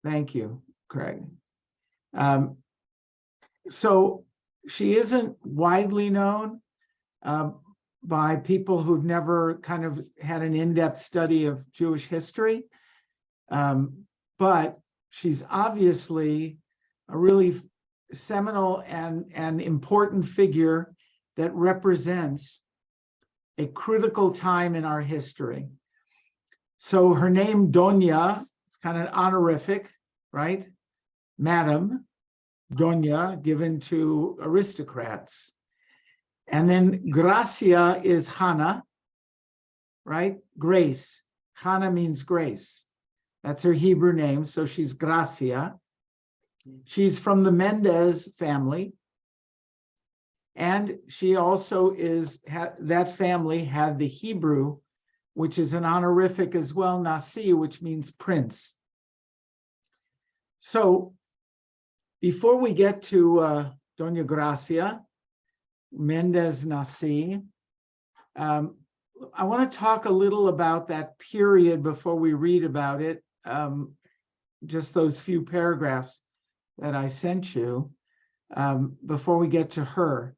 Thank you, Craig. So she isn't widely known by people who've never kind of had an in-depth study of Jewish history, but she's obviously a really seminal and important figure that represents a critical time in our history. So her name, Donya, it's kind of honorific, right? Madam Donya, given to aristocrats. And then Gracia is Hannah, right? Grace. Hannah means grace. That's her Hebrew name, so she's Gracia. She's from the Mendez family. And she also that family had the Hebrew, which is an honorific as well, Nasi, which means prince. So before we get to Doña Gracia, Mendez Nasi, I want to talk a little about that period before we read about it, just those few paragraphs that I sent you before we get to her.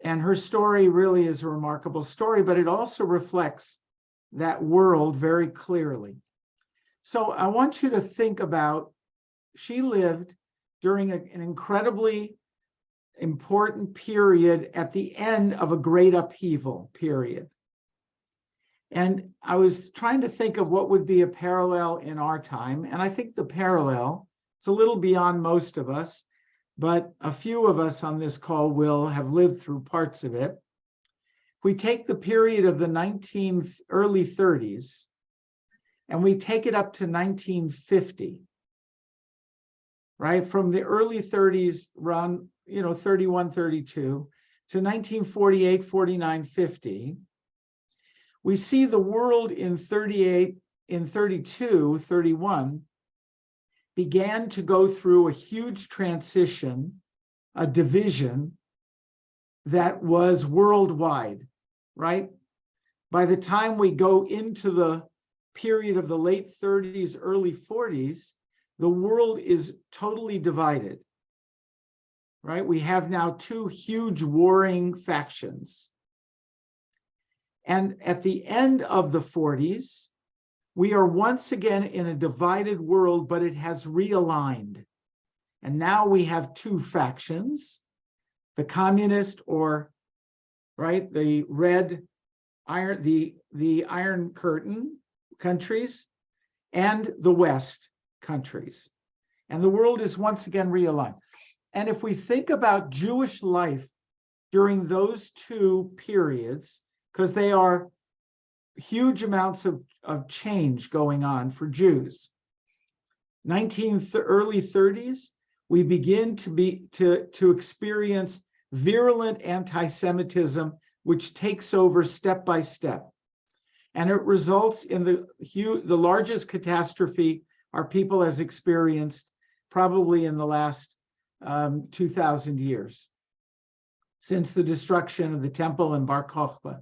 And her story really is a remarkable story, but it also reflects that world very clearly. So I want you to think about, she lived during an incredibly important period at the end of a great upheaval period. And I was trying to think of what would be a parallel in our time. And I think the parallel, it's a little beyond most of us, but a few of us on this call will have lived through parts of it. If we take the period of the early 30s, and we take it up to 1950, right? From the early 30s, around 31, 32, to 1948, 49, 50, we see the world in 38, in 32, 31, began to go through a huge transition, a division that was worldwide, right? By the time we go into the period of the late 30s, early 40s, the world is totally divided, right? We have now two huge warring factions. And at the end of the 40s, we are once again in a divided world, but it has realigned. And now we have two factions, the communist the red iron, the Iron Curtain countries, and the West countries. And the world is once again realigned. And if we think about Jewish life during those two periods, because they are huge amounts of change going on for Jews. Early 30s, we begin to experience virulent anti-Semitism, which takes over step by step. And it results in the largest catastrophe our people has experienced probably in the last 2,000 years, since the destruction of the temple in Bar Kokhba.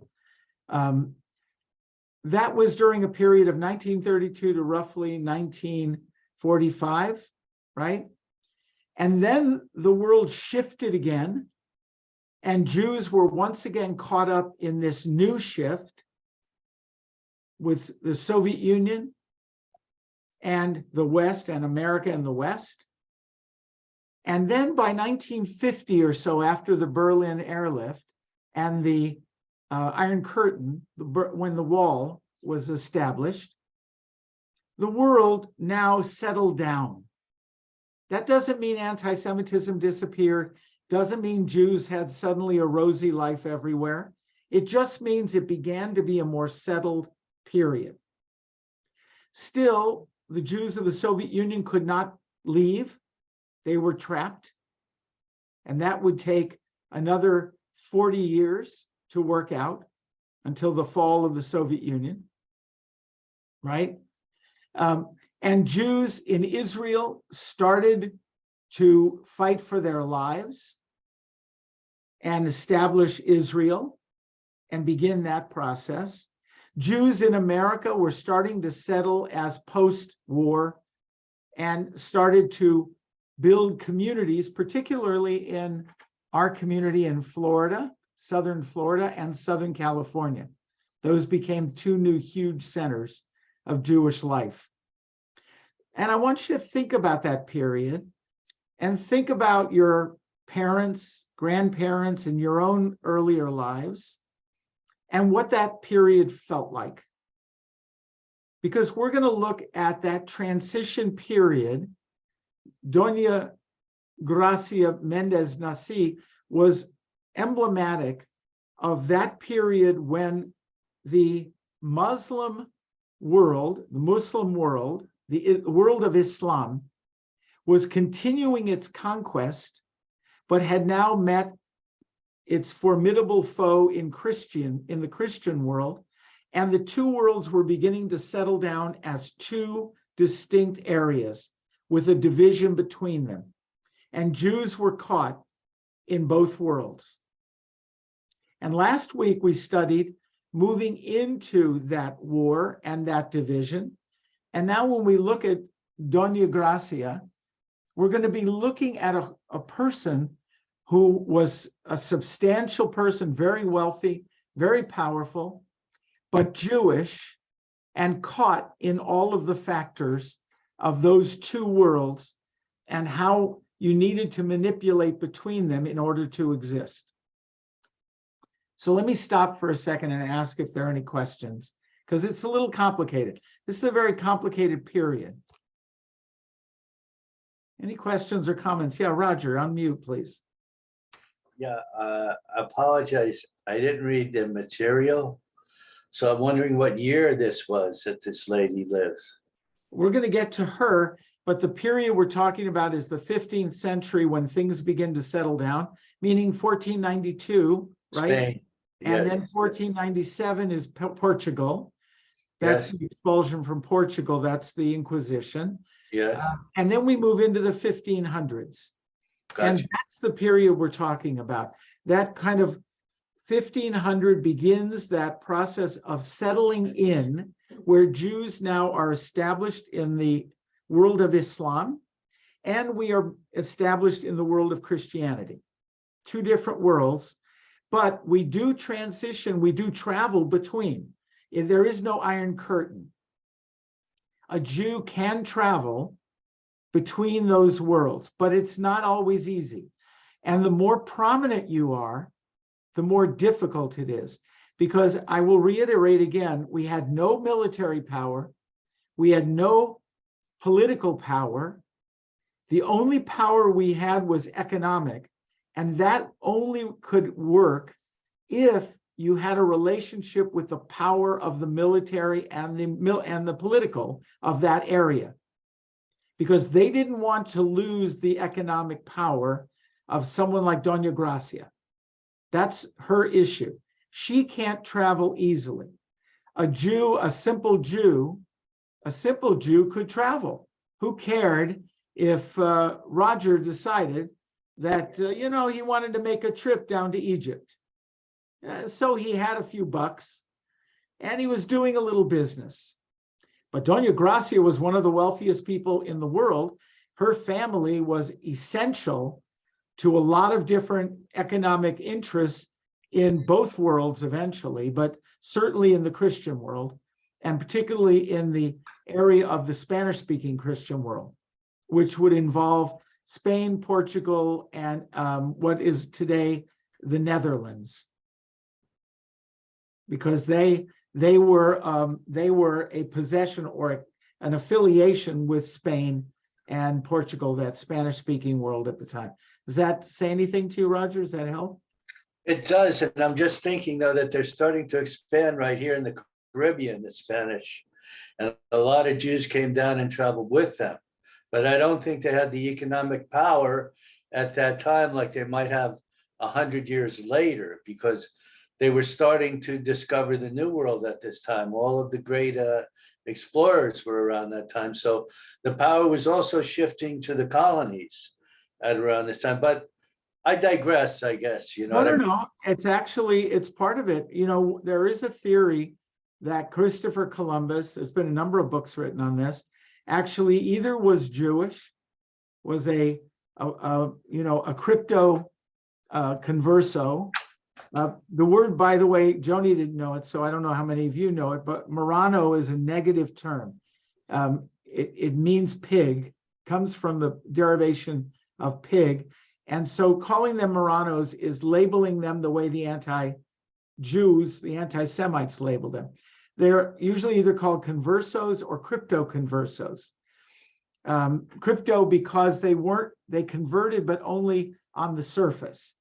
That was during a period of 1932 to roughly 1945, right? And then the world shifted again, and Jews were once again caught up in this new shift with the Soviet Union and the West, and America and the West. And then by 1950 or so, after the Berlin airlift and the Iron Curtain, when the wall was established, the world now settled down. That doesn't mean anti-Semitism disappeared, doesn't mean Jews had suddenly a rosy life everywhere. It just means it began to be a more settled period. Still, the Jews of the Soviet Union could not leave. They were trapped. And that would take another 40 years to work out until the fall of the Soviet Union, right? And Jews in Israel started to fight for their lives and establish Israel and begin that process. Jews in America were starting to settle as post-war and started to build communities, particularly in our community in Florida, Southern Florida, and Southern California. Those became two new huge centers of Jewish life. And I want you to think about that period and think about your parents, grandparents, and your own earlier lives and what that period felt like. Because we're going to look at that transition period. Doña Gracia Mendez Nasi was emblematic of that period when the Muslim world, the Muslim world, the world of Islam, was continuing its conquest, but had now met its formidable foe in the Christian world, and the two worlds were beginning to settle down as two distinct areas with a division between them. And Jews were caught in both worlds. And last week we studied moving into that war and that division. And now when we look at Doña Gracia, we're going to be looking at a person who was a substantial person, very wealthy, very powerful, but Jewish, and caught in all of the factors of those two worlds and how you needed to manipulate between them in order to exist. So let me stop for a second and ask if there are any questions, because it's a little complicated. This is a very complicated period. Any questions or comments? Yeah, Roger, unmute, please. Yeah, I apologize. I didn't read the material. So I'm wondering what year this was that this lady lives. We're going to get to her, but the period we're talking about is the 15th century when things begin to settle down, meaning 1492, right? Spain. And Yeah. then 1497 is Portugal. That's Yes. the expulsion from Portugal. That's the Inquisition. Yes. And then we move into the 1500s. Gotcha. And that's the period we're talking about. That kind of 1500 begins that process of settling in, where Jews now are established in the world of Islam, and we are established in the world of Christianity. Two different worlds, but we do transition, we do travel between. If there is no Iron Curtain, a Jew can travel between those worlds, but it's not always easy. And the more prominent you are, the more difficult it is. Because I will reiterate again, we had no military power, we had no political power. The only power we had was economic, and that only could work if you had a relationship with the power of the military and the political of that area. Because they didn't want to lose the economic power of someone like Doña Gracia. That's her issue. She can't travel easily. A Jew, a simple Jew could travel. Who cared if Roger decided that, he wanted to make a trip down to Egypt? So he had a few bucks and he was doing a little business. But Doña Gracia was one of the wealthiest people in the world. Her family was essential to a lot of different economic interests in both worlds eventually, but certainly in the Christian world, and particularly in the area of the Spanish-speaking Christian world, which would involve Spain, Portugal, and what is today the Netherlands, because they were a possession or an affiliation with Spain and Portugal, that Spanish-speaking world at the time. Does that say anything to you, Roger? Does that help? It does. And I'm just thinking, though, that they're starting to expand right here in the Caribbean, the Spanish. And a lot of Jews came down and traveled with them. But I don't think they had the economic power at that time like they might have 100 years later, because they were starting to discover the New World at this time. All of the great explorers were around that time. So the power was also shifting to the colonies at around this time. But I digress, I guess. No. It's part of it. There is a theory that Christopher Columbus, there's been a number of books written on this, actually either was Jewish, was a crypto converso. The word, by the way, Joni didn't know it, so I don't know how many of you know it, but Marrano is a negative term. It means pig, comes from the derivation of pig. And so calling them Marranos is labeling them the way the anti-Jews, the anti-Semites label them. They're usually either called conversos or crypto conversos. Crypto because they converted, but only on the surface.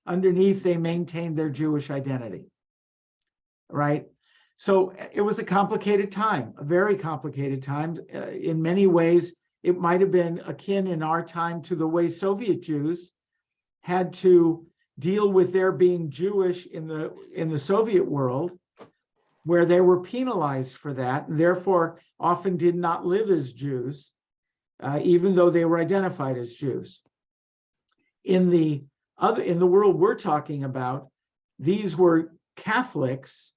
Underneath, they maintained their Jewish identity, right? So it was a complicated time, a very complicated time. In many ways, it might have been akin in our time to the way Soviet Jews had to deal with their being Jewish in the Soviet world, where they were penalized for that, and therefore often did not live as Jews, even though they were identified as Jews. In the world we're talking about, these were Catholics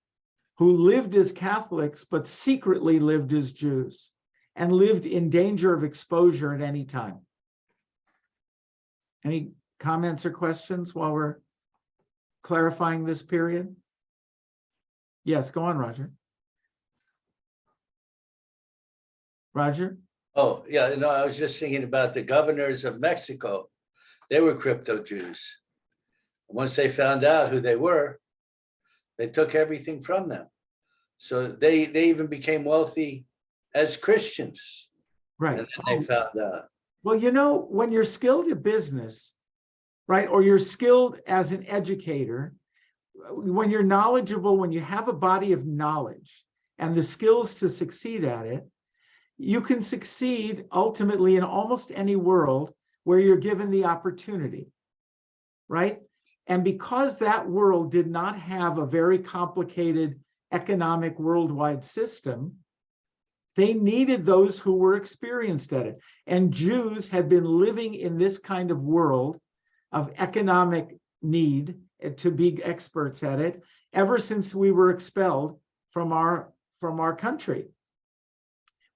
who lived as Catholics, but secretly lived as Jews and lived in danger of exposure at any time. Any comments or questions while we're clarifying this period? Yes, go on, Roger. Roger? Oh, yeah, no, I was just thinking about the governors of Mexico. They were crypto Jews. Once they found out who they were, they took everything from them. So they even became wealthy as Christians. Right. And then they found out. Well, you know, when you're skilled at business, right, or you're skilled as an educator, when you're knowledgeable, when you have a body of knowledge and the skills to succeed at it, you can succeed ultimately in almost any world where you're given the opportunity, right? And because that world did not have a very complicated economic worldwide system, they needed those who were experienced at it. And Jews had been living in this kind of world of economic need to be experts at it ever since we were expelled from our country.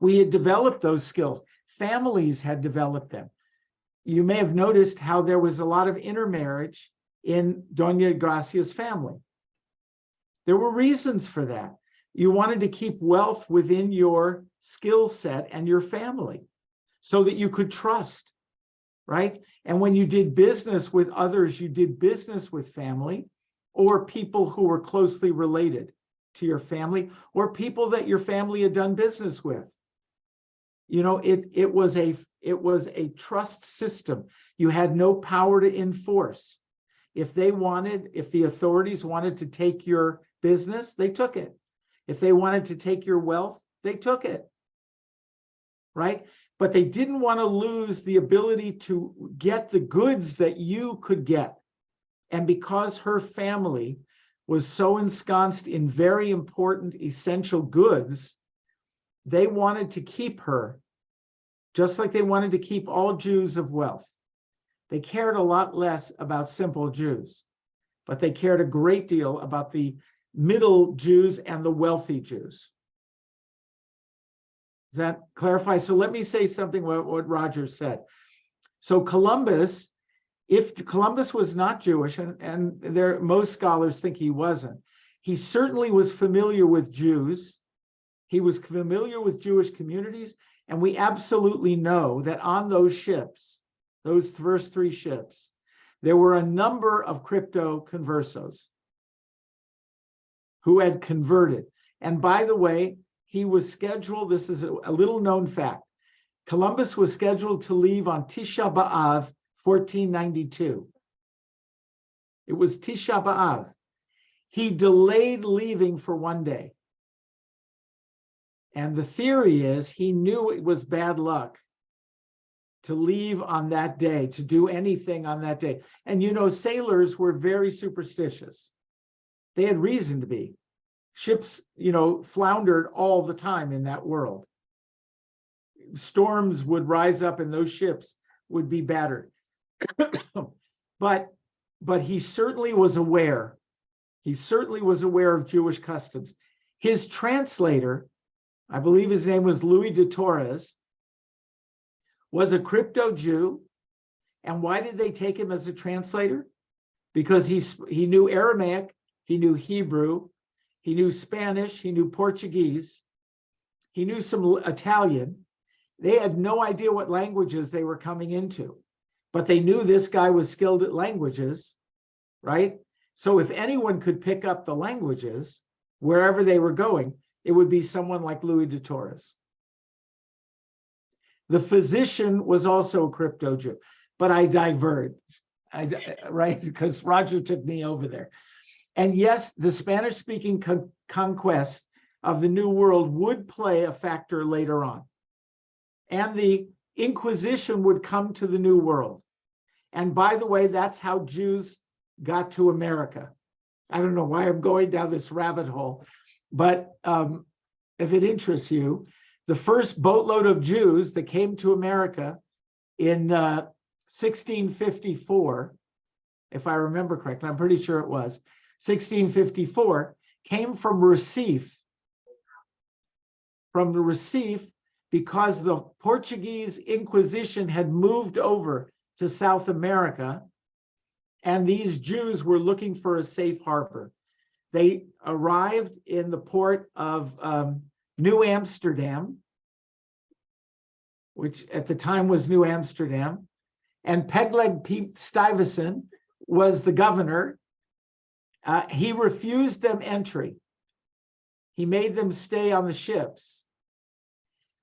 We had developed those skills. Families had developed them. You may have noticed how there was a lot of intermarriage in Doña Gracia's family. There were reasons for that. You wanted to keep wealth within your skill set and your family so that you could trust, right? And when you did business with others, you did business with family or people who were closely related to your family or people that your family had done business with. You know, it was a trust system. You had no power to enforce. If the authorities wanted to take your business, they took it. If they wanted to take your wealth, they took it, right? But they didn't want to lose the ability to get the goods that you could get. And because her family was so ensconced in very important, essential goods, they wanted to keep her, just like they wanted to keep all Jews of wealth. They cared a lot less about simple Jews, but they cared a great deal about the middle Jews and the wealthy Jews. Does that clarify? So let me say something what Roger said. So Columbus, if Columbus was not Jewish, and most scholars think he wasn't, he certainly was familiar with Jews. He was familiar with Jewish communities, and we absolutely know that on those ships, those first 3 ships, there were a number of crypto conversos who had converted. And by the way, he was scheduled, this is a little known fact, Columbus was scheduled to leave on Tisha B'Av, 1492. It was Tisha B'Av. He delayed leaving for 1 day. And the theory is he knew it was bad luck to leave on that day, to do anything on that day. And you know, sailors were very superstitious. They had reason to be. Ships, you know, floundered all the time in that world. Storms would rise up and those ships would be battered. But he certainly was aware. He certainly was aware of Jewish customs. His translator, I believe his name was Louis de Torres, was a crypto Jew. And why did they take him as a translator? Because he knew Aramaic, he knew Hebrew, he knew Spanish, he knew Portuguese, he knew some Italian. They had no idea what languages they were coming into, but they knew this guy was skilled at languages, right? So if anyone could pick up the languages wherever they were going, it would be someone like Louis de Torres. The physician was also a crypto Jew, but I diverted, right? Because Roger took me over there. And yes, the Spanish-speaking conquest of the New World would play a factor later on. And the Inquisition would come to the New World. And by the way, that's how Jews got to America. I don't know why I'm going down this rabbit hole, but if it interests you, the first boatload of Jews that came to America in 1654, if I remember correctly, I'm pretty sure it was 1654, came from Recife. From the Recife, because the Portuguese Inquisition had moved over to South America, and these Jews were looking for a safe harbor. They arrived in the port of New Amsterdam, which at the time was New Amsterdam, and Pegleg Stuyvesant was the governor. He refused them entry. He made them stay on the ships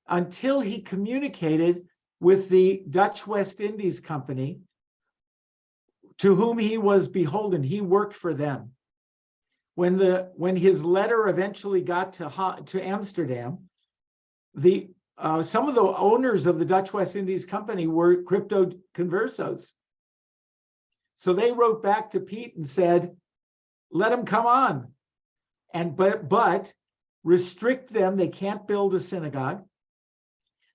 until he communicated with the Dutch West Indies Company, to whom he was beholden. He worked for them. When his letter eventually got to Amsterdam, some of the owners of the Dutch West Indies Company were crypto conversos. So they wrote back to Pete and said, let them come on, but restrict them. They can't build a synagogue.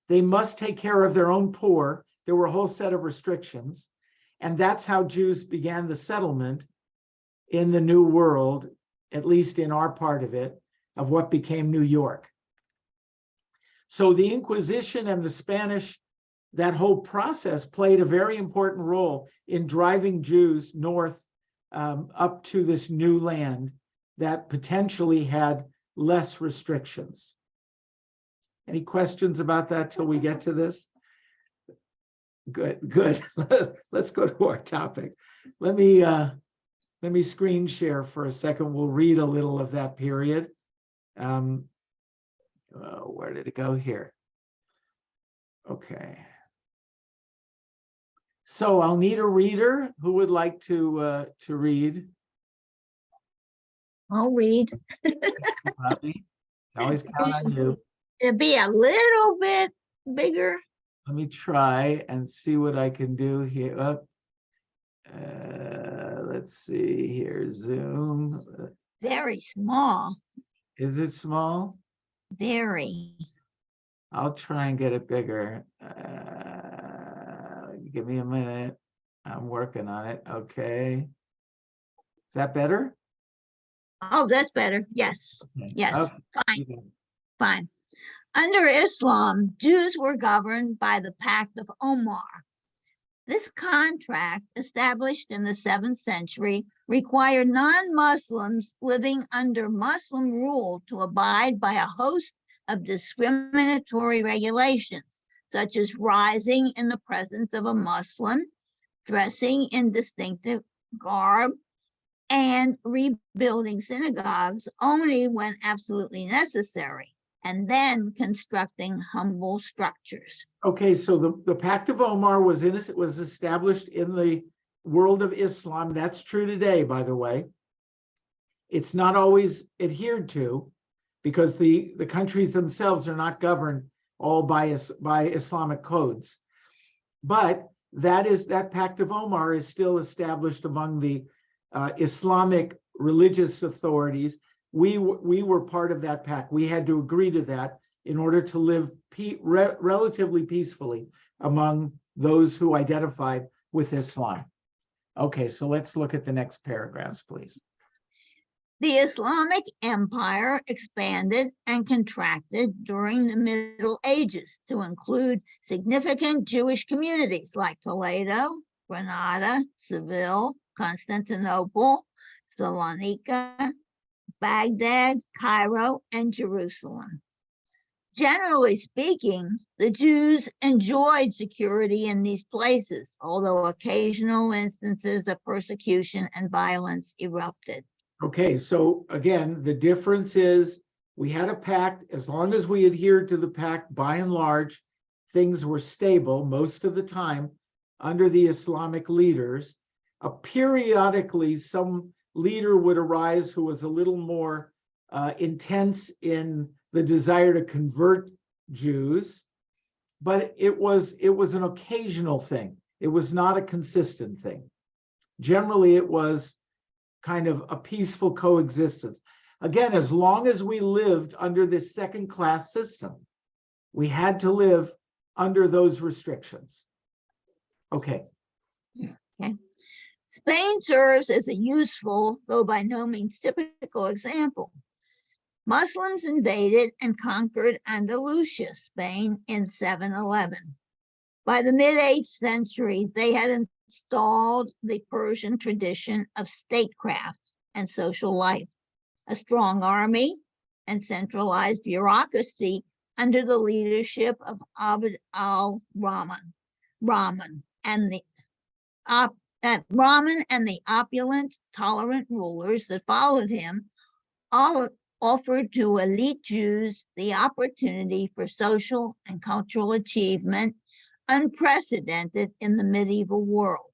They must take care of their own poor. There were a whole set of restrictions. And that's how Jews began the settlement in the New World, at least in our part of it, of what became New York. So the Inquisition and the Spanish, that whole process played a very important role in driving Jews north up to this new land that potentially had less restrictions. Any questions about that till we get to this? Good. Let's go to our topic. Let me screen share for a second. We'll read a little of that period. Where did it go here? Okay. So I'll need a reader. Who would like to read? I'll read. Robbie, always count on you. It'll be a little bit bigger. Let me try and see what I can do here. Let's see here, Zoom. Very small. Is it small? Very. I'll try and get it bigger. Give me a minute. I'm working on it. Okay. Is that better? Oh, that's better. Yes. Okay. Yes. Okay. Fine. Fine. Under Islam, Jews were governed by the Pact of Omar. This contract, established in the 7th century, required non-Muslims living under Muslim rule to abide by a host of discriminatory regulations, such as rising in the presence of a Muslim, dressing in distinctive garb, and rebuilding synagogues only when absolutely necessary, and then constructing humble structures. Okay, so the Pact of Omar was established in the world of Islam. That's true today, by the way. It's not always adhered to because the countries themselves are not governed all by Islamic codes. But that Pact of Omar is still established among the Islamic religious authorities. We were part of that pact. We had to agree to that in order to live relatively peacefully among those who identified with Islam. Okay, so let's look at the next paragraphs, please. The Islamic Empire expanded and contracted during the Middle Ages to include significant Jewish communities like Toledo, Granada, Seville, Constantinople, Salonika, Baghdad, Cairo, and Jerusalem. Generally speaking, the Jews enjoyed security in these places, although occasional instances of persecution and violence erupted. Okay, so again, the difference is we had a pact. As long as we adhered to the pact, by and large, things were stable most of the time under the Islamic leaders. Periodically, some leader would arise who was a little more intense in the desire to convert Jews, but it was an occasional thing. It was not a consistent thing. Generally, it was kind of a peaceful coexistence. Again, as long as we lived under this second-class system, we had to live under those restrictions. Okay. Okay. Spain serves as a useful, though by no means typical, example. Muslims invaded and conquered Andalusia, Spain, in 711. By the mid-8th century, they had installed the Persian tradition of statecraft and social life, a strong army, and centralized bureaucracy under the leadership of Abd al-Rahman. Rahman and the opulent, tolerant rulers that followed him all offered to elite Jews the opportunity for social and cultural achievement unprecedented in the medieval world.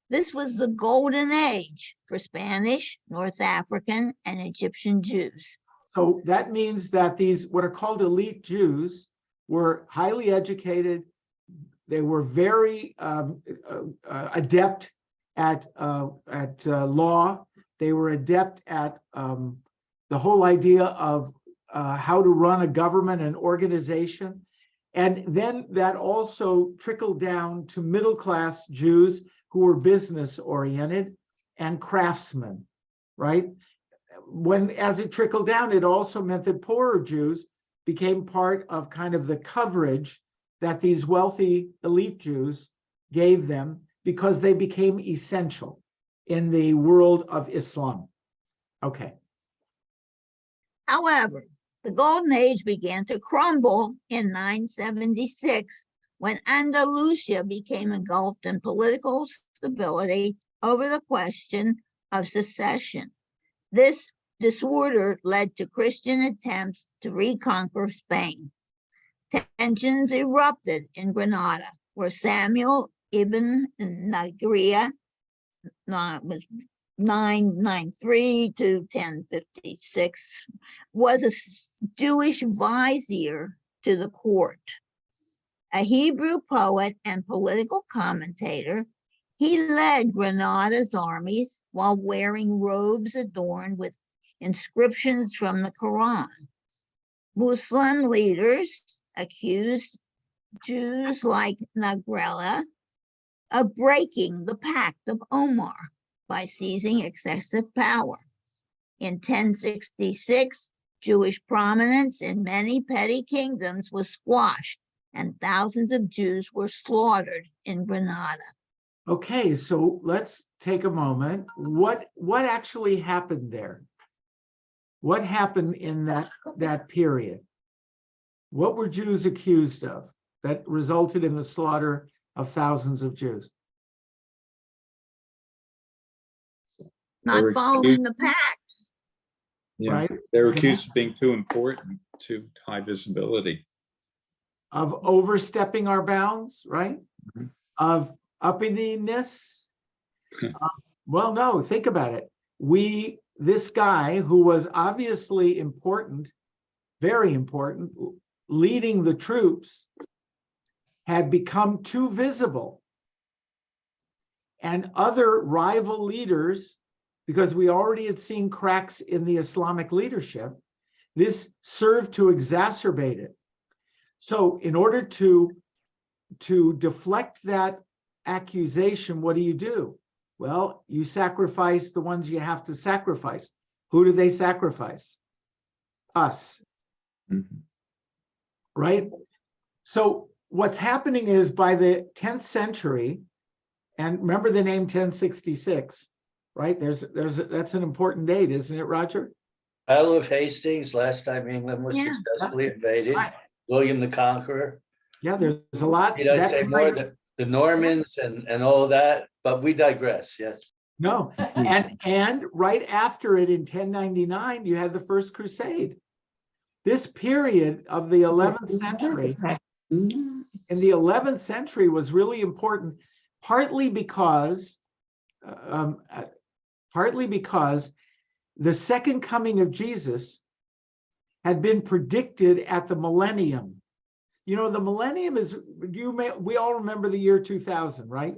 This was the golden age for Spanish, North African, and Egyptian Jews. So that means that these, what are called elite Jews, were highly educated. They were very adept at law. They were adept at the whole idea of how to run a government and organization. And then that also trickled down to middle-class Jews who were business-oriented and craftsmen, right? As it trickled down, it also meant that poorer Jews became part of kind of the coverage that these wealthy elite Jews gave them because they became essential in the world of Islam. Okay. However, the Golden Age began to crumble in 976 when Andalusia became engulfed in political stability over the question of secession. This disorder led to Christian attempts to reconquer Spain. Tensions erupted in Granada, where Samuel ibn Nagria was 993 to 1056 was a Jewish vizier to the court. A Hebrew poet and political commentator, he led Granada's armies while wearing robes adorned with inscriptions from the Quran. Muslim leaders accused Jews like Nagrela of breaking the Pact of Omar by seizing excessive power. In 1066, Jewish prominence in many petty kingdoms was squashed, and thousands of Jews were slaughtered in Granada. Okay, so let's take a moment. What actually happened there? What happened in that period? What were Jews accused of that resulted in the slaughter of thousands of Jews? Not following the pact. Yeah, Right. they were accused of being too important, too high visibility. Of overstepping our bounds, right? Mhm. Of uppityness. Well, no, think about it. This guy who was obviously important, very important, leading the troops, had become too visible. And other rival leaders, because we already had seen cracks in the Islamic leadership, this served to exacerbate it. So in order to deflect that accusation, what do? Well, you sacrifice the ones you have to sacrifice. Who do they sacrifice? Us, Mhm. right? So what's happening is by the 10th century, and remember the name 1066, right? That's an important date, isn't it, Roger? Battle of Hastings, last time England was Yeah. successfully That's invaded. right. William the Conqueror. Yeah, there's a lot. Did I that say time- more? The Normans and all of that, but we digress, yes. No, and right after it in 1099, you had the First Crusade. This period of the 11th century, in the 11th century was really important, partly because the second coming of Jesus had been predicted at the millennium. You know, the millennium is, we all remember the year 2000, right?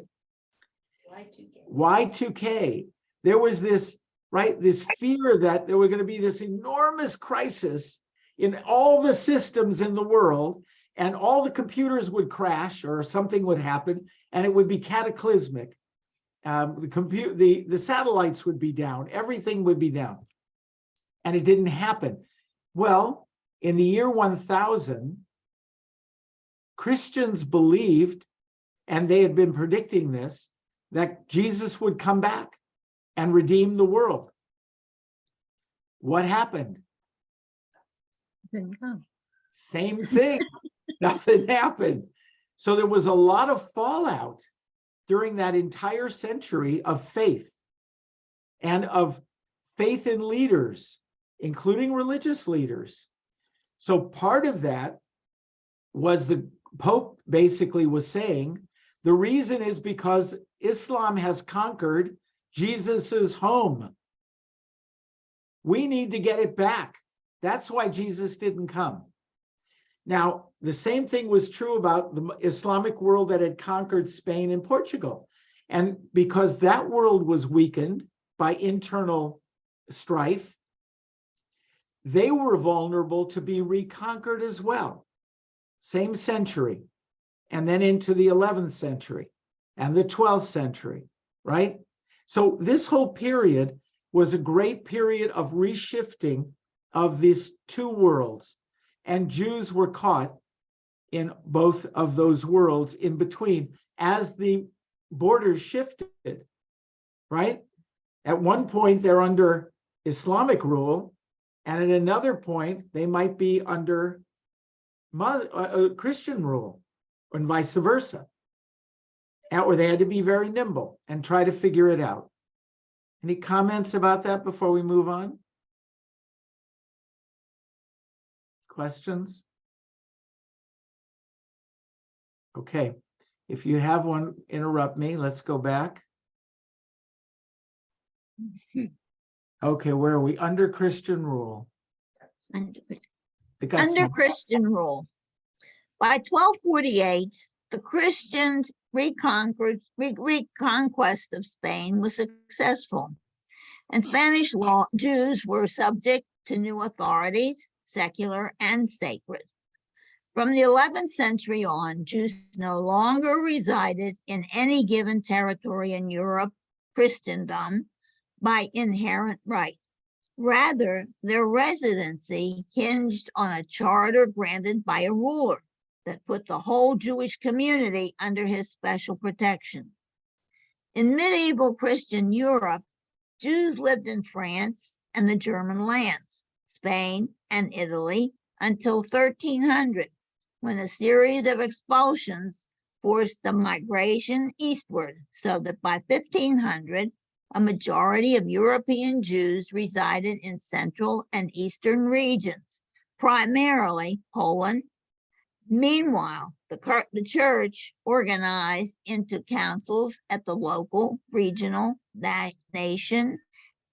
Y2K. There was this, right, this fear that there was going to be this enormous crisis in all the systems in the world, and all the computers would crash or something would happen, and it would be cataclysmic. The satellites would be down, everything would be down, and it didn't happen. Well, in the year 1000, Christians believed, and they had been predicting this, that Jesus would come back and redeem the world. What happened? Didn't come. Same thing. Nothing happened. So there was a lot of fallout during that entire century of faith and of faith in leaders, including religious leaders. So part of that was the Pope basically was saying, the reason is because Islam has conquered Jesus's home. We need to get it back. That's why Jesus didn't come. Now, the same thing was true about the Islamic world that had conquered Spain and Portugal. And because that world was weakened by internal strife, they were vulnerable to be reconquered as well. Same century, and then into the 11th century and the 12th century, right? So this whole period was a great period of reshifting of these two worlds, and Jews were caught in both of those worlds in between as the borders shifted, right? At one point, they're under Islamic rule, and at another point, they might be under Christian rule, and vice versa. Or they had to be very nimble and try to figure it out. Any comments about that before we move on? Questions? Okay, if you have one, interrupt me. Let's go back. Okay, where are we? Under Christian rule. Under Christian rule. By 1248, the Christians' reconquest of Spain was successful, and Spanish Jews were subject to new authorities, secular and sacred. From the 11th century on, Jews no longer resided in any given territory in Europe, Christendom, by inherent right. Rather, their residency hinged on a charter granted by a ruler that put the whole Jewish community under his special protection. In medieval Christian Europe, Jews lived in France and the German lands, Spain and Italy, until 1300, when a series of expulsions forced the migration eastward, so that by 1500, a majority of European Jews resided in central and eastern regions, primarily Poland. Meanwhile, the church organized into councils at the local, regional, nation,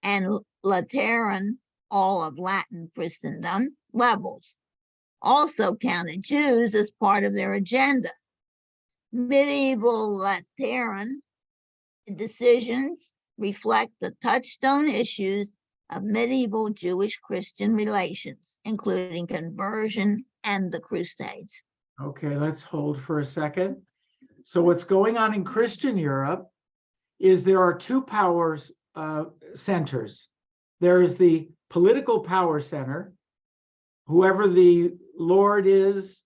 and Lateran, all of Latin Christendom, levels. Also counted Jews as part of their agenda. Medieval Lateran decisions reflect the touchstone issues of medieval Jewish-Christian relations, including conversion and the Crusades. Okay, let's hold for a second. So what's going on in Christian Europe is there are two power centers. There's the political power center, whoever the Lord is,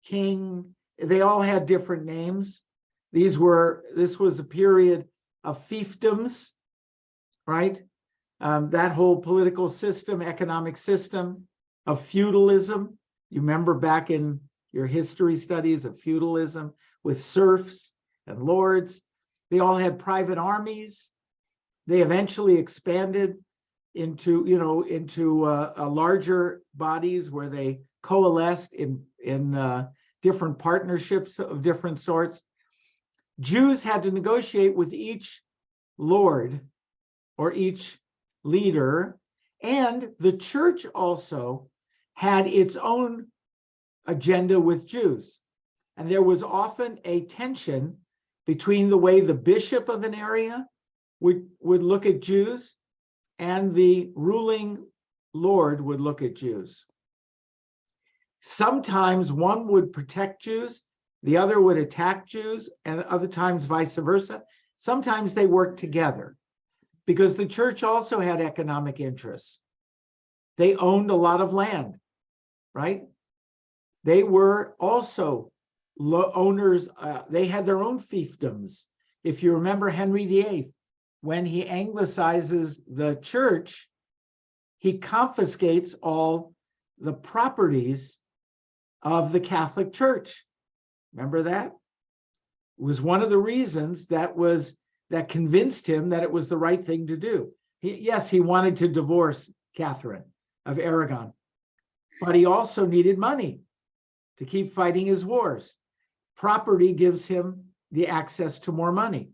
king, they all had different names. This was a period of fiefdoms, right? That whole political system, economic system of feudalism. You remember back in your history studies of feudalism with serfs and lords. They all had private armies. They eventually expanded into larger bodies where they coalesced in different partnerships of different sorts. Jews had to negotiate with each lord or each leader, and the church also had its own agenda with Jews. And there was often a tension between the way the bishop of an area would look at Jews and the ruling lord would look at Jews. Sometimes one would protect Jews, the other would attack Jews, and other times vice versa. Sometimes they worked together because the church also had economic interests. They owned a lot of land, right? They were also owners, they had their own fiefdoms. If you remember Henry VIII, when he anglicizes the church, he confiscates all the properties of the Catholic Church. Remember that? It was one of the reasons that convinced him that it was the right thing to do. Yes, he wanted to divorce Catherine of Aragon, but he also needed money to keep fighting his wars. Property gives him the access to more money.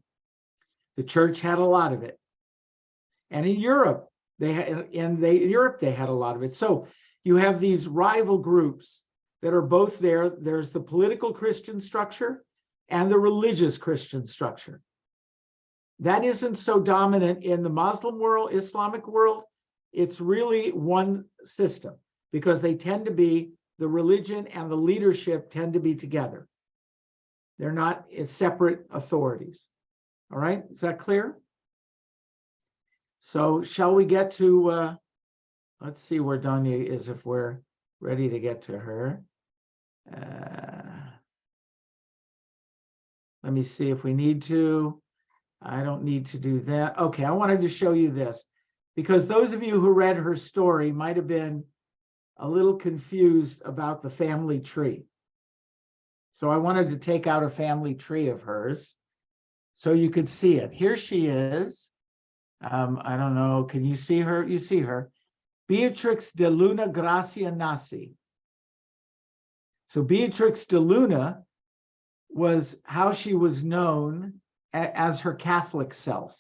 The church had a lot of it. And in Europe, they had a lot of it. So you have these rival groups that are both there. There's the political Christian structure and the religious Christian structure. That isn't so dominant in the Muslim world, Islamic world. It's really one system because they tend to be, the religion and the leadership tend to be together. They're not as separate authorities. All right, is that clear? So shall we get to, let's see where Donya is, if we're ready to get to her. Let me see if we need to. I don't need to do that. Okay, I wanted to show you this because those of you who read her story might have been a little confused about the family tree. So I wanted to take out a family tree of hers so you could see it. Here she is. I don't know, can you see her? You see her. Beatrix de Luna Gracia Nasi. So Beatrix de Luna was how she was known as her Catholic self.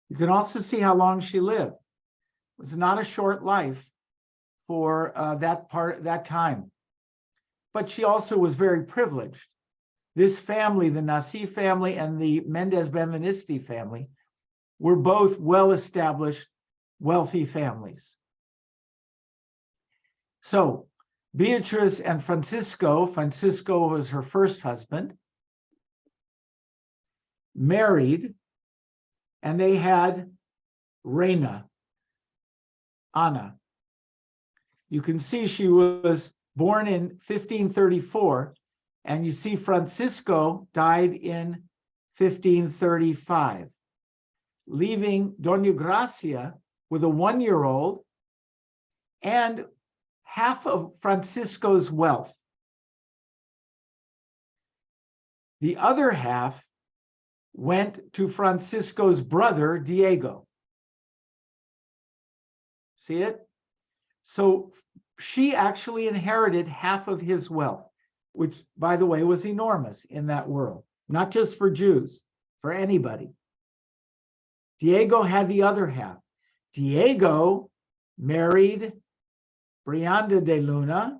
You can also see how long she lived. It was not a short life for that time. But she also was very privileged. This family, the Nasi family and the Mendez Benvenisti family, were both well-established, wealthy families. So Beatrice and Francisco was her first husband, married, and they had Reina, Anna. You can see she was born in 1534, and you see Francisco died in 1535, leaving Doña Gracia with a 1-year-old and half of Francisco's wealth. The other half went to Francisco's brother, Diego. See it? So she actually inherited half of his wealth, which, by the way, was enormous in that world, not just for Jews, for anybody. Diego had the other half. Diego married Brianda de Luna,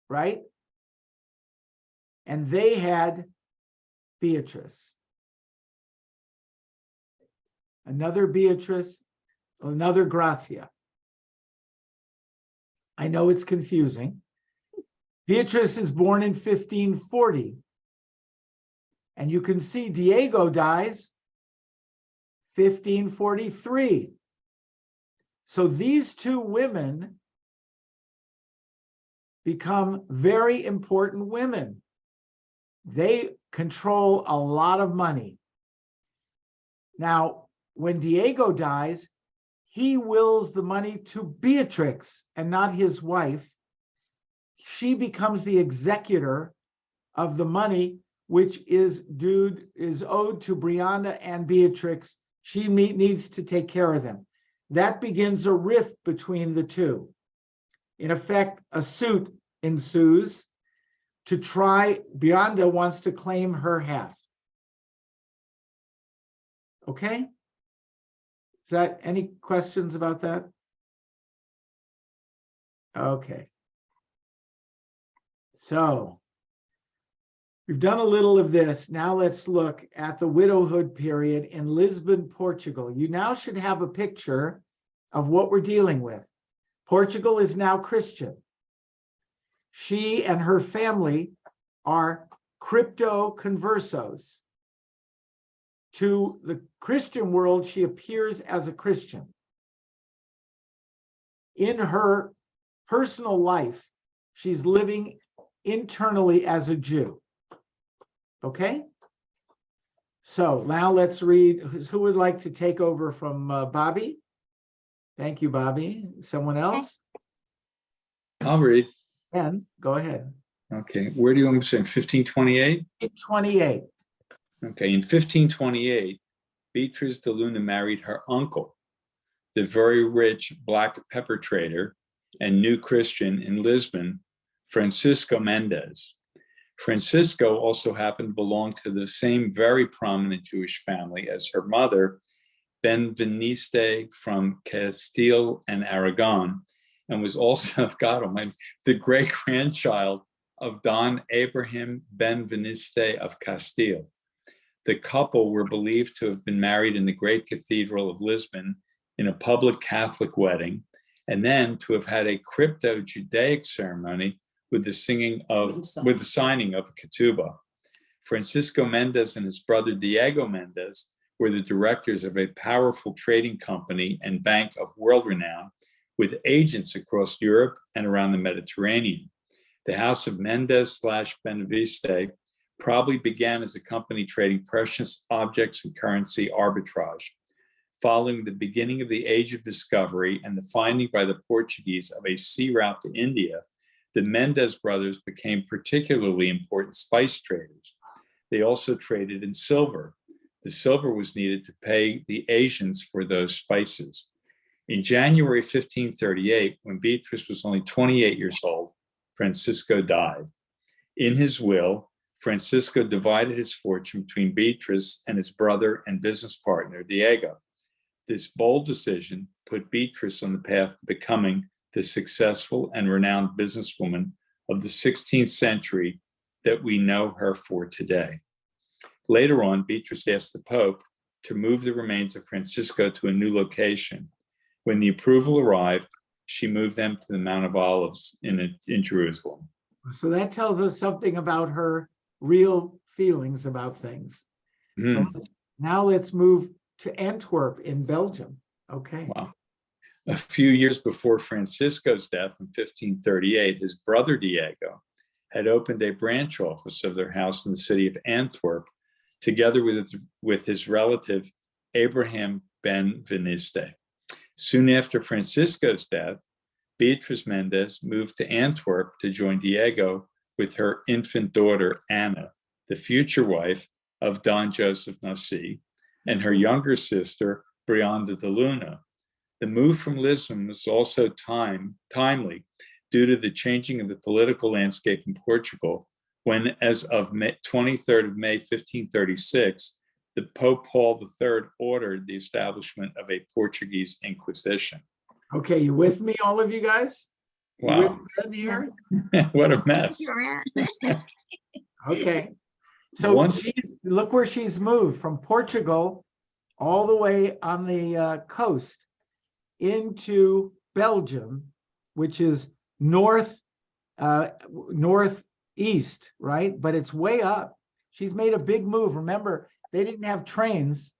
right? And they had Beatrice. Another Beatrice, another Gracia. I know it's confusing. Beatrice is born in 1540. And you can see Diego dies 1543. So these two women become very important women. They control a lot of money. Now, when Diego dies, he wills the money to Beatrix and not his wife. She becomes the executor of the money, which is owed to Brianda and Beatrix. She needs to take care of them. That begins a rift between the two. In effect, a suit ensues to try, Brianda wants to claim her half. Okay? Is that any questions about that? Okay. So we've done a little of this. Now let's look at the widowhood period in Lisbon, Portugal. You now should have a picture of what we're dealing with. Portugal is now Christian. She and her family are crypto conversos. To the Christian world, she appears as a Christian. In her personal life, she's living internally as a Jew. Okay? So now let's read. Who would like to take over from Bobby? Thank you, Bobby. Someone else? I'll read. And go ahead. Okay, where do you want me to say? 1528? 28. Okay, in 1528, Beatriz de Luna married her uncle, the very rich black pepper trader and new Christian in Lisbon, Francisco Mendez. Francisco also happened to belong to the same very prominent Jewish family as her mother, Benveniste from Castile and Aragon, and was also, God Almighty, the great-grandchild of Don Abraham Benveniste of Castile. The couple were believed to have been married in the great cathedral of Lisbon in a public Catholic wedding, and then to have had a crypto-Judaic ceremony with the signing of a ketubah. Francisco Mendez and his brother Diego Mendez were the directors of a powerful trading company and bank of world renown with agents across Europe and around the Mediterranean. The house of Mendez/Benveniste probably began as a company trading precious objects and currency arbitrage. Following the beginning of the Age of Discovery and the finding by the Portuguese of a sea route to India, the Mendez brothers became particularly important spice traders. They also traded in silver. The silver was needed to pay the Asians for those spices. In January 1538, when Beatrice was only 28 years old, Francisco died. In his will, Francisco divided his fortune between Beatrice and his brother and business partner, Diego. This bold decision put Beatrice on the path to becoming the successful and renowned businesswoman of the 16th century that we know her for today. Later on, Beatrice asked the Pope to move the remains of Francisco to a new location. When the approval arrived, she moved them to the Mount of Olives in Jerusalem. So that tells us something about her real feelings about things. So now let's move to Antwerp in Belgium. Okay. Wow. A few years before Francisco's death in 1538, his brother Diego had opened a branch office of their house in the city of Antwerp, together with his relative Abraham Benveniste. Soon after Francisco's death, Beatriz Mendez moved to Antwerp to join Diego with her infant daughter, Anna, the future wife of Don Joseph Nassi, and her younger sister, Brianda de Luna. The move from Lisbon was also timely due to the changing of the political landscape in Portugal, when, as of 23rd of May, 1536, the Pope Paul III ordered the establishment of a Portuguese Inquisition. Okay, you with me, all of you guys? You Wow. with me here? What a mess. Okay. So look where she's moved from Portugal all the way on the coast into Belgium, which is northeast, right? But it's way up. She's made a big move. Remember, they didn't have trains.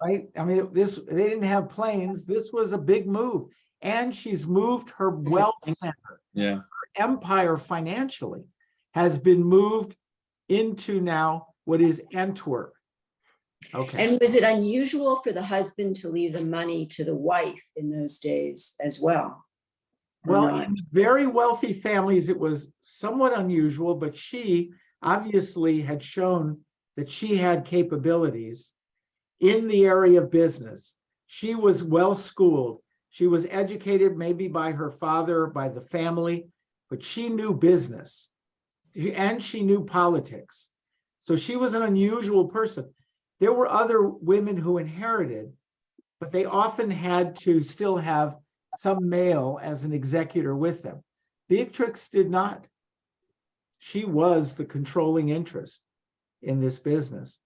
right? I mean, they didn't have planes. This was a big move. And she's moved her wealth center. Yeah. Her empire financially has been moved into now what is Antwerp. Okay. And was it unusual for the husband to leave the money to the wife in those days as well? Or Well, not? in very wealthy families, it was somewhat unusual, but she obviously had shown that she had capabilities in the area of business. She was well schooled. She was educated maybe by her father, by the family, but she knew business and she knew politics. So she was an unusual person. There were other women who inherited, but they often had to still have some male as an executor with them. Beatrix did not. She was the controlling interest in this business.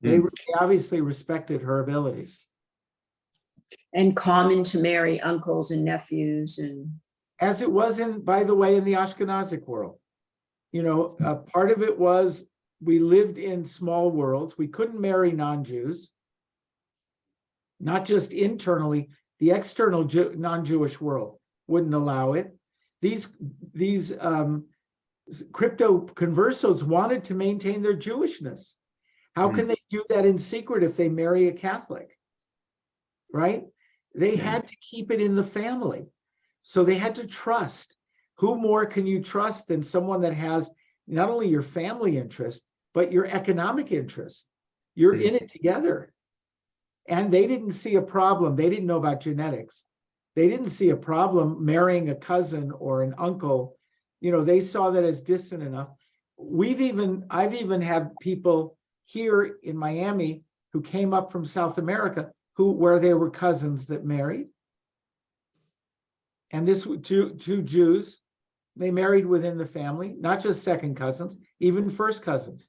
They obviously respected her abilities. And common to marry uncles and nephews and. As it was in, by the way, in the Ashkenazic world. You know, part of it was we lived in small worlds. We couldn't marry non-Jews, not just internally, the external non-Jewish world wouldn't allow it. These crypto conversos wanted to maintain their Jewishness. How can they do that in secret if they marry a Catholic, right? They had to keep it in the family. So they had to trust. Who more can you trust than someone that has not only your family interest, but your economic interest? You're in it together. And they didn't see a problem. They didn't know about genetics. They didn't see a problem marrying a cousin or an uncle. You know, they saw that as distant enough. I've even had people here in Miami who came up from South America where they were cousins that married. And this two Jews, they married within the family, not just second cousins, even first cousins.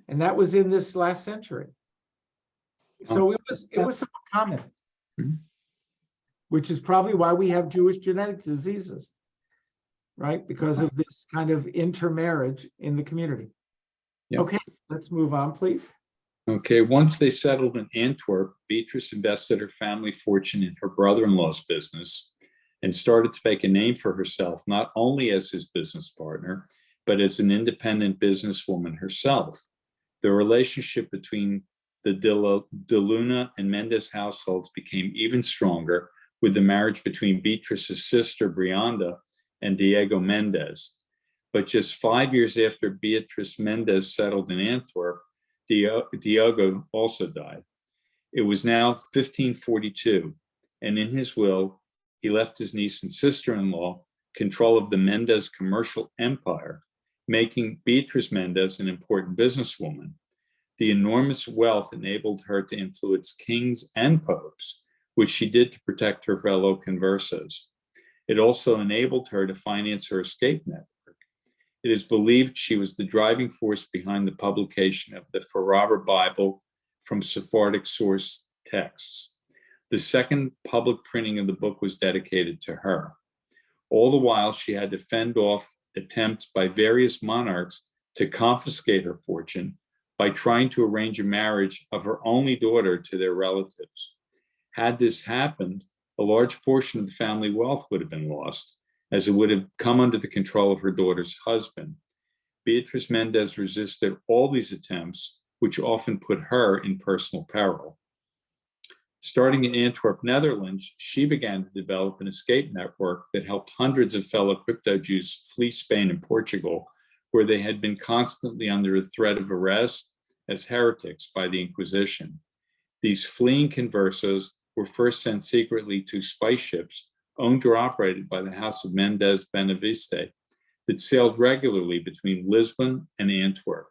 And that was in this last century. So it was somewhat common, which is probably why we have Jewish genetic diseases, right? Because of this kind of intermarriage in the community. Yep. Okay, let's move on, please. Okay, once they settled in Antwerp, Beatrice invested her family fortune in her brother-in-law's business and started to make a name for herself, not only as his business partner, but as an independent businesswoman herself. The relationship between the De Luna and Mendez households became even stronger with the marriage between Beatrice's sister, Brianda, and Diego Mendez. But just 5 years after Beatrice Mendez settled in Antwerp, Diego also died. It was now 1542, and in his will, he left his niece and sister-in-law control of the Mendez commercial empire, making Beatrice Mendez an important businesswoman. The enormous wealth enabled her to influence kings and popes, which she did to protect her fellow conversos. It also enabled her to finance her escape network. It is believed she was the driving force behind the publication of the Farrar Bible from Sephardic source texts. The second public printing of the book was dedicated to her. All the while, she had to fend off attempts by various monarchs to confiscate her fortune by trying to arrange a marriage of her only daughter to their relatives. Had this happened, a large portion of the family wealth would have been lost, as it would have come under the control of her daughter's husband. Beatrice Mendez resisted all these attempts, which often put her in personal peril. Starting in Antwerp, Netherlands, she began to develop an escape network that helped hundreds of fellow crypto Jews flee Spain and Portugal, where they had been constantly under the threat of arrest as heretics by the Inquisition. These fleeing conversos were first sent secretly to spice ships owned or operated by the House of Mendez Benaviste that sailed regularly between Lisbon and Antwerp.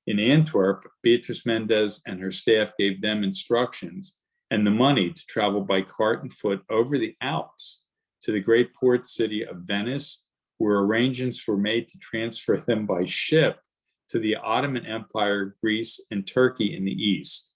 In Antwerp, Beatrice Mendez and her staff gave them instructions and the money to travel by cart and foot over the Alps to the great port city of Venice, where arrangements were made to transfer them by ship to the Ottoman Empire, Greece, and Turkey in the east.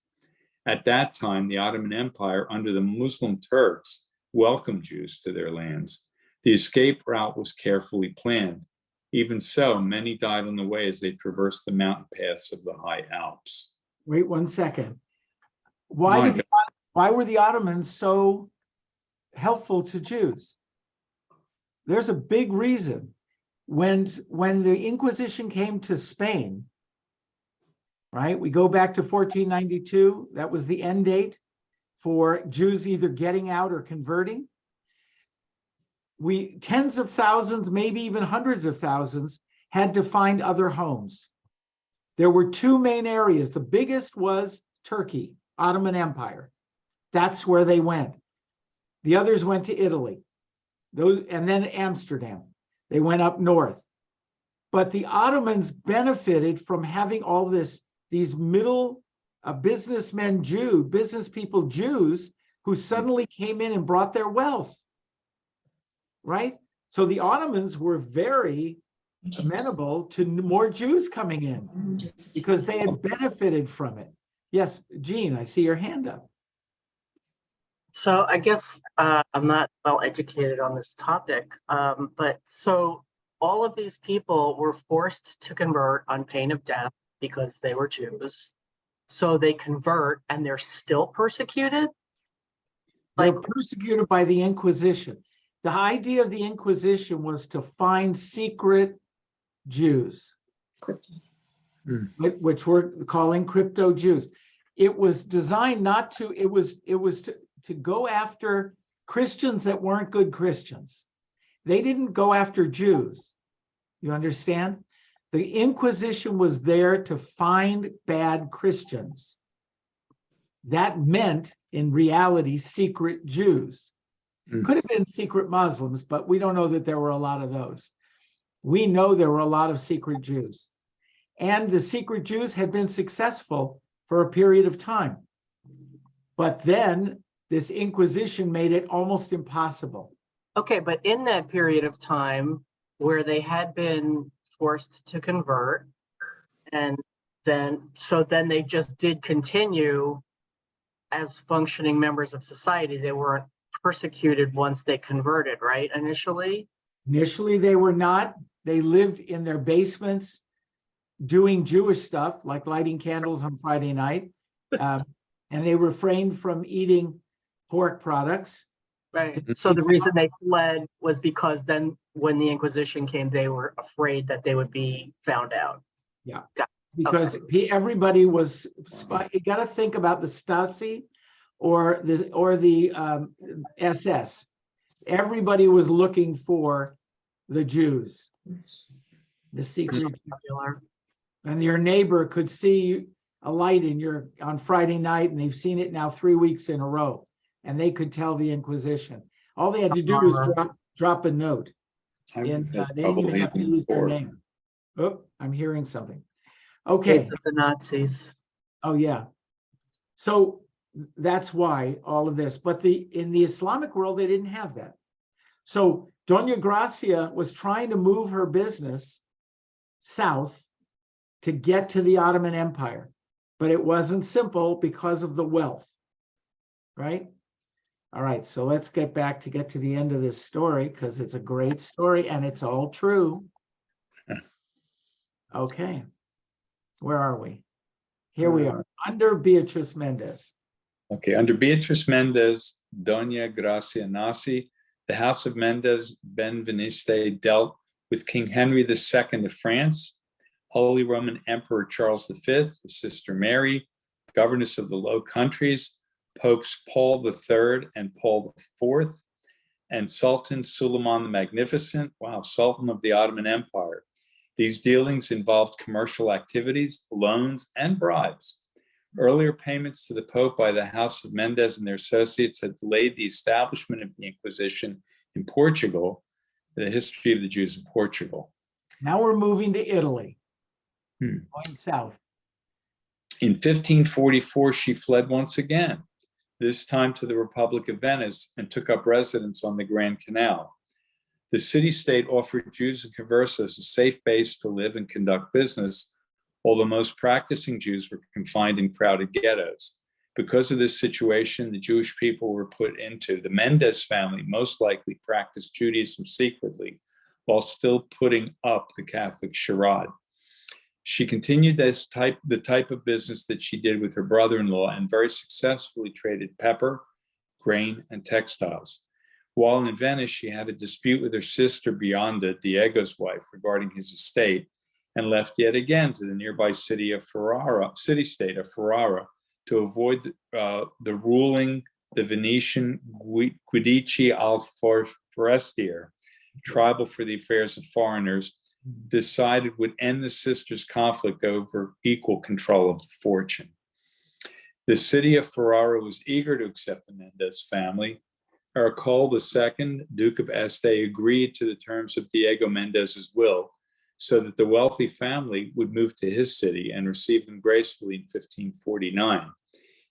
At that time, the Ottoman Empire, under the Muslim Turks, welcomed Jews to their lands. The escape route was carefully planned. Even so, many died on the way as they traversed the mountain paths of the high Alps. Wait 1 second. Why were the Ottomans so helpful to Jews? There's a big reason. When the Inquisition came to Spain, right? We go back to 1492. That was the end date for Jews either getting out or converting. Tens of thousands, maybe even hundreds of thousands, had to find other homes. There were two main areas. The biggest was Turkey, Ottoman Empire. That's where they went. The others went to Italy, and then Amsterdam. They went up north. But the Ottomans benefited from having all these middle business people, Jews, who suddenly came in and brought their wealth, right? So the Ottomans were very amenable to more Jews coming in because they had benefited from it. Yes, Jean, I see your hand up. So I guess I'm not well educated on this topic, but so all of these people were forced to convert on pain of death because they were Jews. So they convert and they're still persecuted? They're persecuted by the Inquisition. The idea of the Inquisition was to find secret Jews, which we're calling crypto Jews. It was designed to go after Christians that weren't good Christians. They didn't go after Jews. You understand? The Inquisition was there to find bad Christians. That meant, in reality, secret Jews. Could have been secret Muslims, but we don't know that there were a lot of those. We know there were a lot of secret Jews. And the secret Jews had been successful for a period of time. But then this Inquisition made it almost impossible. Okay, but in that period of time where they had been forced to convert, and then they just did continue as functioning members of society. They weren't persecuted once they converted, right? Initially they were not. They lived in their basements doing Jewish stuff like lighting candles on Friday night, and they refrained from eating pork products. Right. So the reason they fled was because then when the Inquisition came, they were afraid that they would be found out. Yeah. Because everybody was, you got to think about the Stasi or the SS. Everybody was looking for the Jews, the secret Jews. And your neighbor could see a light on Friday night, and they've seen it now 3 weeks in a row, and they could tell the Inquisition. All they had to do was drop a note, and they didn't even have to use their name. Oh, I'm hearing something. Okay. the Nazis. Oh, yeah. So that's why all of this. But in the Islamic world, they didn't have that. So Doña Gracia was trying to move her business south to get to the Ottoman Empire. But it wasn't simple because of the wealth, right? All right, so let's get to the end of this story because it's a great story and it's all true. Okay. Where are we? Here we are, under Beatriz Mendez. Okay, under Beatriz Mendez, Doña Gracia Nasi, the House of Mendez Benveniste dealt with King Henry II of France, Holy Roman Emperor Charles V, his sister Mary, governess of the Low Countries, Popes Paul III and Paul IV, and Sultan Suleiman the Magnificent, Sultan of the Ottoman Empire. These dealings involved commercial activities, loans, and bribes. Earlier payments to the Pope by the House of Mendez and their associates had delayed the establishment of the Inquisition in Portugal, the history of the Jews in Portugal. Now we're moving to Italy, going south. In 1544, she fled once again, this time to the Republic of Venice, and took up residence on the Grand Canal. The city-state offered Jews and conversos a safe base to live and conduct business, although most practicing Jews were confined in crowded ghettos. Because of this situation, the Jewish people were put into. The Mendez family most likely practiced Judaism secretly, while still putting up the Catholic charade. She continued the type of business that she did with her brother-in-law and very successfully traded pepper, grain, and textiles. While in Venice, she had a dispute with her sister Bionda, Diego's wife, regarding his estate, and left yet again to the nearby city-state of Ferrara to avoid the ruling the Venetian Guidici al Forestiere, tribal for the affairs of foreigners, decided would end the sisters' conflict over equal control of the fortune. The city of Ferrara was eager to accept the Mendez family. Ercole II, Duke of Este, agreed to the terms of Diego Mendez's will so that the wealthy family would move to his city and receive them gracefully in 1549.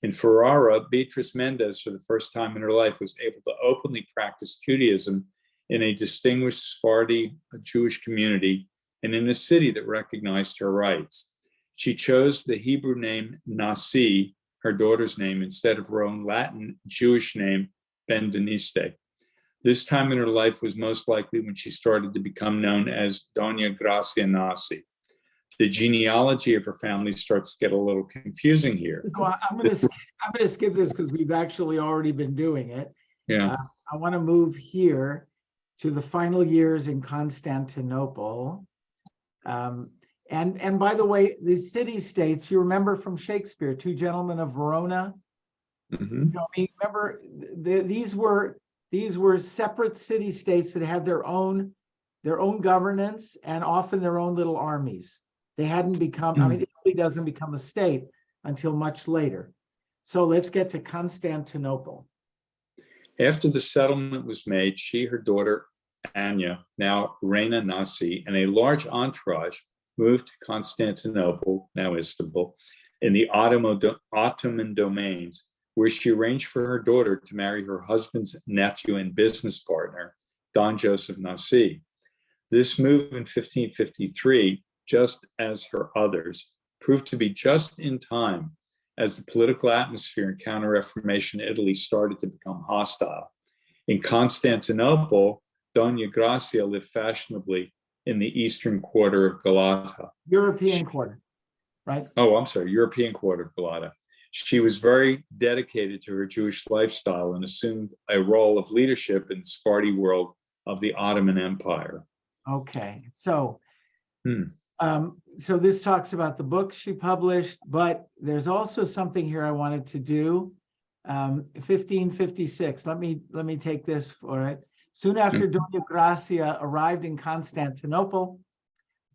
In Ferrara, Beatriz Mendez, for the first time in her life, was able to openly practice Judaism in a distinguished Sephardi Jewish community and in a city that recognized her rights. She chose the Hebrew name Nasi, her daughter's name, instead of her own Latin Jewish name, Benveniste. This time in her life was most likely when she started to become known as Doña Gracia Nasi. The genealogy of her family starts to get a little confusing here. So I'm going to skip this because we've actually already been doing it. Yeah. I want to move here to the final years in Constantinople. And by the way, the city-states, you remember from Shakespeare, Two Gentlemen of Verona? Mm-hmm. You know, I mean, remember, these were separate city-states that had their own governance and often their own little armies. They hadn't become, I mean, Italy doesn't become a state until much later. So let's get to Constantinople. After the settlement was made, she, her daughter, Anya, now Reina Nasi, and a large entourage moved to Constantinople, now Istanbul, in the Ottoman domains, where she arranged for her daughter to marry her husband's nephew and business partner, Don Joseph Nasi. This move in 1553, just as her others, proved to be just in time as the political atmosphere in Counter-Reformation Italy started to become hostile. In Constantinople, Doña Gracia lived fashionably in the eastern quarter of Galata. European quarter, right? Oh, I'm sorry, European quarter of Galata. She was very dedicated to her Jewish lifestyle and assumed a role of leadership in the Sephardi world of the Ottoman Empire. Okay, so so this talks about the books she published, but there's also something here I wanted to do. 1556. Let me take this for it. Soon after Doña Gracia arrived in Constantinople,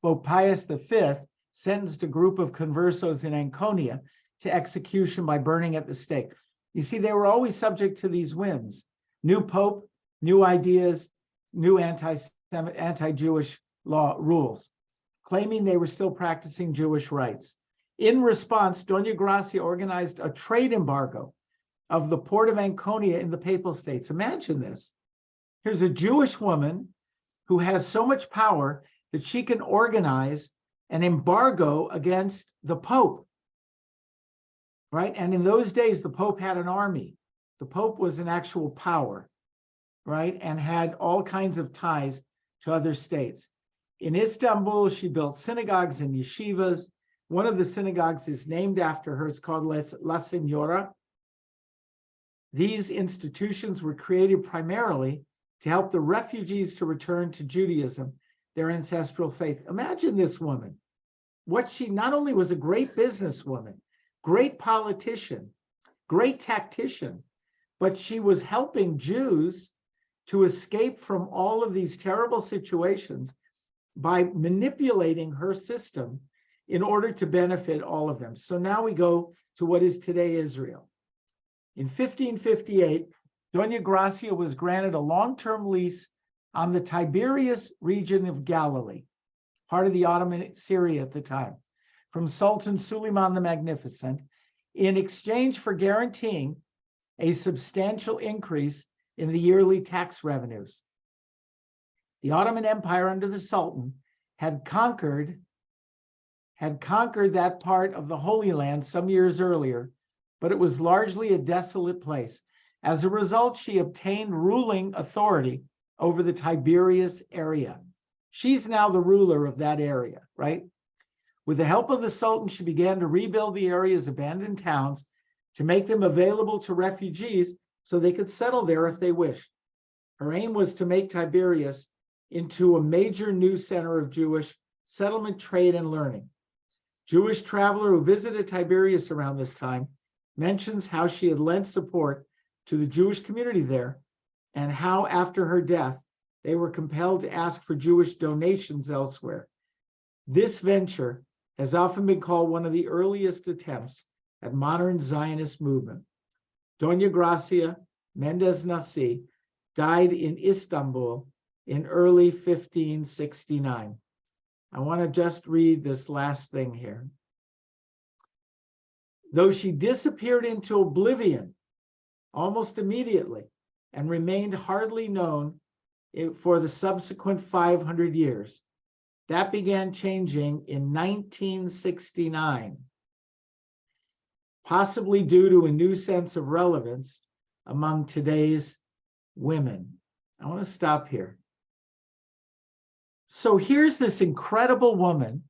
Pope Pius V sentenced a group of conversos in Anconia to execution by burning at the stake. You see, they were always subject to these whims. New pope, new ideas, new anti-Jewish law rules, claiming they were still practicing Jewish rites. In response, Doña Gracia organized a trade embargo of the port of Anconia in the Papal States. Imagine this. Here's a Jewish woman who has so much power that she can organize an embargo against the Pope, right? And in those days, the Pope had an army. The Pope was an actual power, right? And had all kinds of ties to other states. In Istanbul, she built synagogues and yeshivas. One of the synagogues is named after her. It's called La Señora. These institutions were created primarily to help the refugees to return to Judaism, their ancestral faith. Imagine this woman. What she not only was a great businesswoman, great politician, great tactician, but she was helping Jews to escape from all of these terrible situations by manipulating her system in order to benefit all of them. So now we go to what is today Israel. In 1558, Doña Gracia was granted a long-term lease on the Tiberias region of Galilee, part of the Ottoman Syria at the time, from Sultan Suleiman the Magnificent, in exchange for guaranteeing a substantial increase in the yearly tax revenues. The Ottoman Empire under the Sultan had conquered that part of the Holy Land some years earlier, but it was largely a desolate place. As a result, she obtained ruling authority over the Tiberias area. She's now the ruler of that area, right? With the help of the Sultan, she began to rebuild the area's abandoned towns to make them available to refugees so they could settle there if they wished. Her aim was to make Tiberias into a major new center of Jewish settlement, trade, and learning. Jewish traveler who visited Tiberias around this time mentions how she had lent support to the Jewish community there and how after her death, they were compelled to ask for Jewish donations elsewhere. This venture has often been called one of the earliest attempts at modern Zionist movement. Doña Gracia Mendez Nasi died in Istanbul in early 1569. I want to just read this last thing here. Though she disappeared into oblivion almost immediately and remained hardly known for the subsequent 500 years, that began changing in 1969, possibly due to a new sense of relevance among today's women. I want to stop here. So here's this incredible woman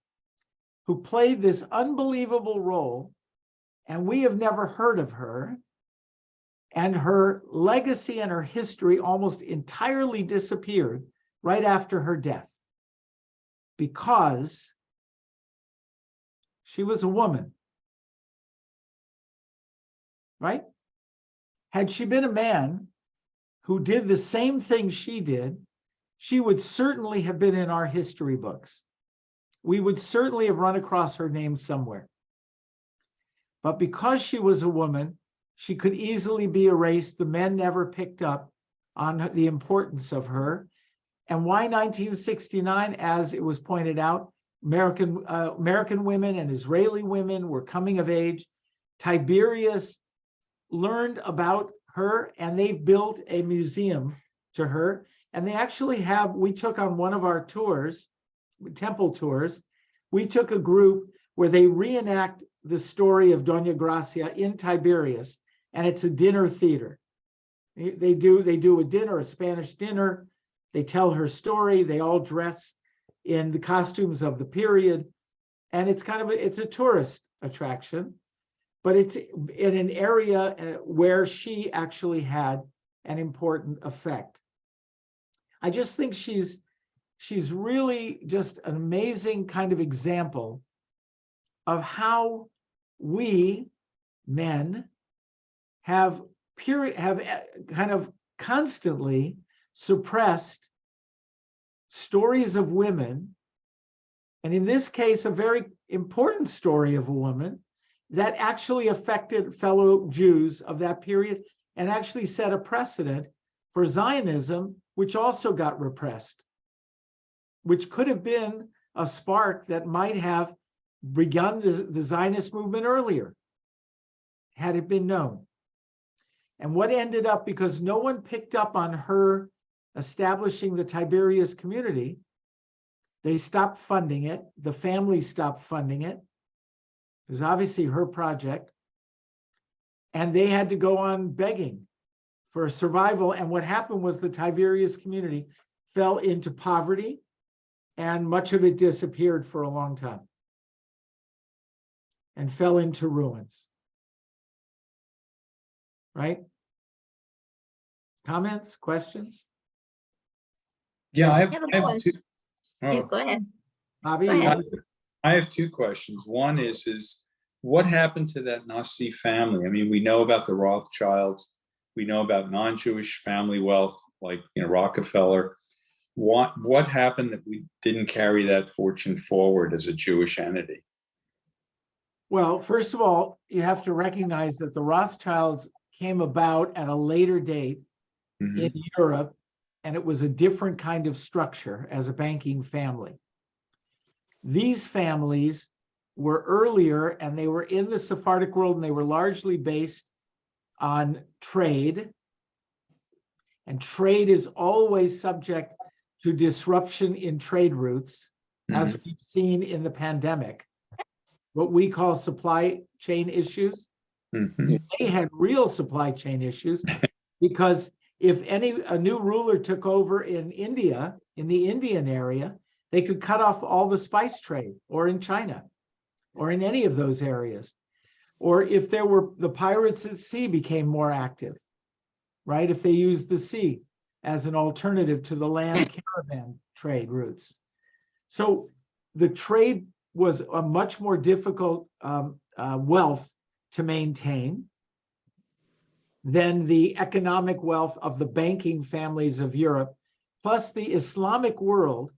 who played this unbelievable role, and we have never heard of her, and her legacy and her history almost entirely disappeared right after her death because she was a woman, right? Had she been a man who did the same thing she did, she would certainly have been in our history books. We would certainly have run across her name somewhere. But because she was a woman, she could easily be erased. The men never picked up on the importance of her. And why 1969? As it was pointed out, American women and Israeli women were coming of age. Tiberias learned about her, and they've built a museum to her. And they actually have, we took on one of our tours, temple tours, we took a group where they reenact the story of Doña Gracia in Tiberias, and it's a dinner theater. They do a dinner, a Spanish dinner. They tell her story. They all dress in the costumes of the period. And it's it's a tourist attraction, but it's in an area where she actually had an important effect. I just think she's really just an amazing kind of example of how we men have kind of constantly suppressed stories of women, and in this case, a very important story of a woman that actually affected fellow Jews of that period and actually set a precedent for Zionism, which also got repressed, which could have been a spark that might have begun the Zionist movement earlier, had it been known. And what ended up, because no one picked up on her establishing the Tiberias community, they stopped funding it. The family stopped funding it. It was obviously her project. And they had to go on begging for survival. And what happened was the Tiberias community fell into poverty, and much of it disappeared for a long time and fell into ruins. Right? Comments, questions? Yeah, I I have a have two. question. Yeah, Oh, go ahead. Bobby, Go you ahead. want to- I have two questions. One is what happened to that Nasi family? I mean, we know about the Rothschilds. We know about non-Jewish family wealth, like Rockefeller. What happened that we didn't carry that fortune forward as a Jewish entity? Well, first of all, you have to recognize that the Rothschilds came about at a later date Mhm. in Europe, and it was a different kind of structure as a banking family. These families were earlier, and they were in the Sephardic world, and they were largely based on trade. And trade is always subject to disruption in trade routes, as we've seen in the pandemic, what we call supply chain issues. Mhm. They had real supply chain issues because if a new ruler took over in India, in the Indian area, they could cut off all the spice trade, or in China. or in any of those areas. Or if there were, the pirates at sea became more active, right? If they used the sea as an alternative to the land caravan trade routes. So the trade was a much more difficult wealth to maintain than the economic wealth of the banking families of Europe. Plus, the Islamic world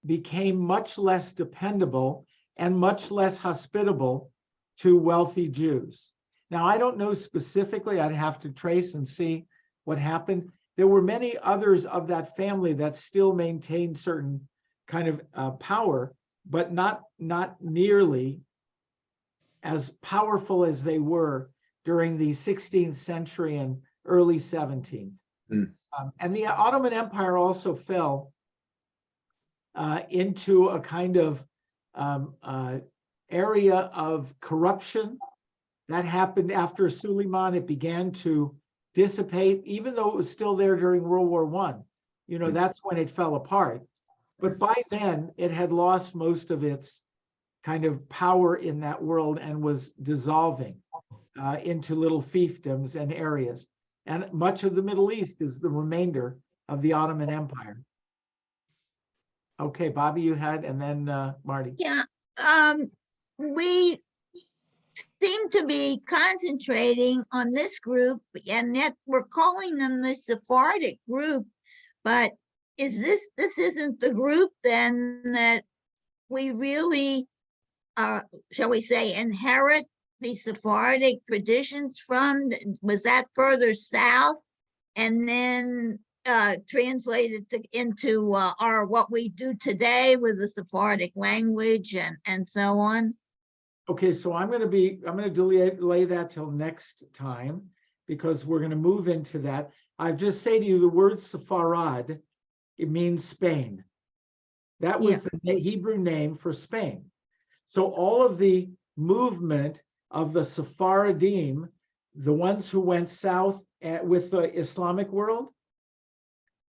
became much less dependable and much less hospitable to wealthy Jews. Now, I don't know specifically, I'd have to trace and see what happened. There were many others of that family that still maintained certain kind of power, but not nearly as powerful as they were during the 16th century and early 17th. And the Ottoman Empire also fell into a kind of area of corruption that happened after Suleiman. It began to dissipate, even though it was still there during World War I. You know, that's when it fell apart. But by then, it had lost most of its kind of power in that world and was dissolving into little fiefdoms and areas. And much of the Middle East is the remainder of the Ottoman Empire. Okay, Bobby, you had, and then Marty. Yeah, we seem to be concentrating on this group, and yet we're calling them the Sephardic group. But is this isn't the group then that we really, shall we say, inherit the Sephardic traditions from? Was that further south and then translated into our what we do today with the Sephardic language and so on? Okay, so I'm going to delay that till next time, because we're going to move into that. I just say to you, the word Sepharad, it means Spain. That was the Hebrew name for Spain. So all of the movement of the Sephardim, the ones who went south with the Islamic world,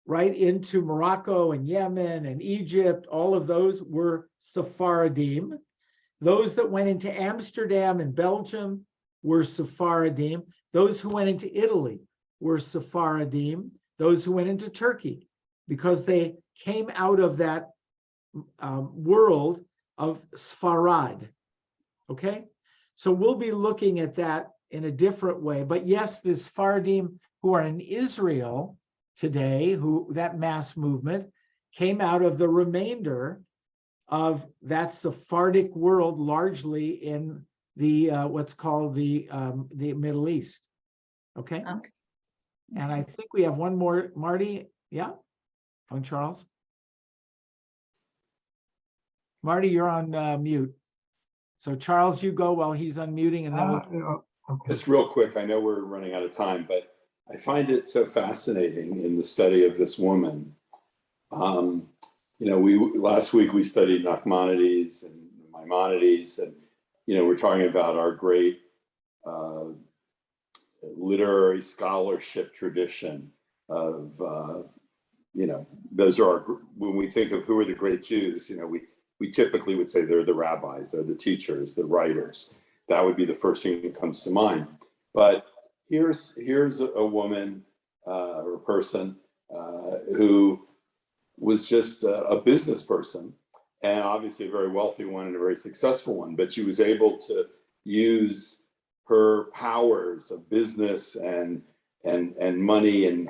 right into Morocco and Yemen and Egypt, all of those were Sephardim. Those that went into Amsterdam and Belgium were Sephardim. Those who went into Italy were Sephardim. Those who went into Turkey, because they came out of that world of Sfarad. Okay, so we'll be looking at that in a different way. But yes, the Sephardim who are in Israel today, who that mass movement came out of the remainder of that Sephardic world, largely in the what's called the Middle East. Okay. Okay. And I think we have one more, Marty. Yeah. On Charles. Marty, you're on mute. So Charles, you go while he's unmuting, and then we'll... Okay. Just real quick, I know we're running out of time, but I find it so fascinating in the study of this woman. You know, last week we studied Nachmanides and Maimonides, and we're talking about our great literary scholarship tradition of those are when we think of who are the great Jews, we typically would say they're the rabbis, they're the teachers, the writers. That would be the first thing that comes to mind. But here's a woman or a person who was just a business person, and obviously a very wealthy one and a very successful one, but she was able to use her powers of business and money and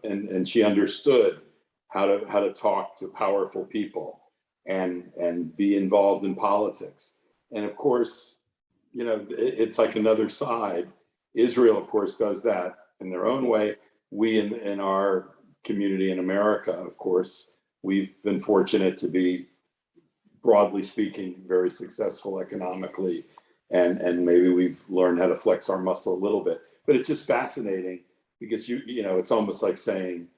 and she understood how to talk to powerful people and be involved in politics. And of course, it's like another side. Israel, of course, does that in their own way. We in our community in America, of course, we've been fortunate to be, broadly speaking, very successful economically, and maybe we've learned how to flex our muscle a little bit. But it's just fascinating because it's almost like saying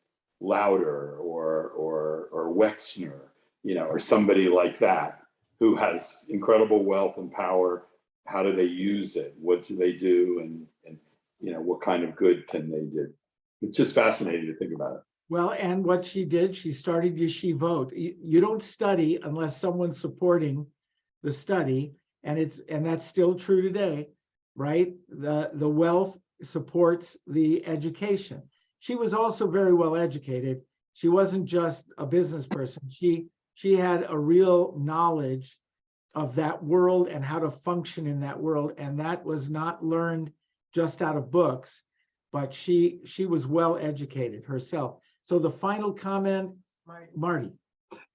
Lauder or Wexner, or somebody like that who has incredible wealth and power. How do they use it? What do they do? And what kind of good can they do? It's just fascinating to think about it. Well, and what she did, she started yeshivot. You don't study unless someone's supporting the study. and that's still true today, right? The wealth supports the education. She was also very well educated. She wasn't just a business person. She had a real knowledge of that world and how to function in that world. And that was not learned just out of books, but she was well educated herself. So the final comment, Marty.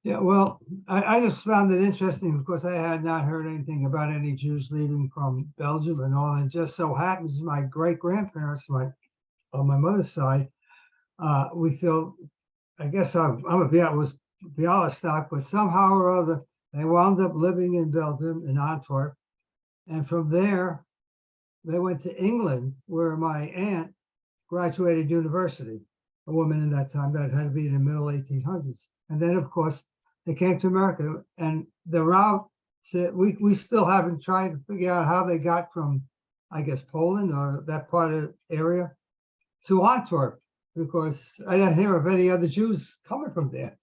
Yeah, well, I just found it interesting because I had not heard anything about any Jews leaving from Belgium and all. And it just so happens my great grandparents, on my mother's side, we feel, I guess I'm a Bialystok, but somehow or other, they wound up living in Belgium, in Antwerp. And from there, they went to England, where my aunt graduated university, a woman in that time that had to be in the middle 1800s. And then, of course, they came to America, and the route, we still haven't tried to figure out how they got from, I guess, Poland or that part of the area to Antwerp, because I didn't hear of any other Jews coming from there.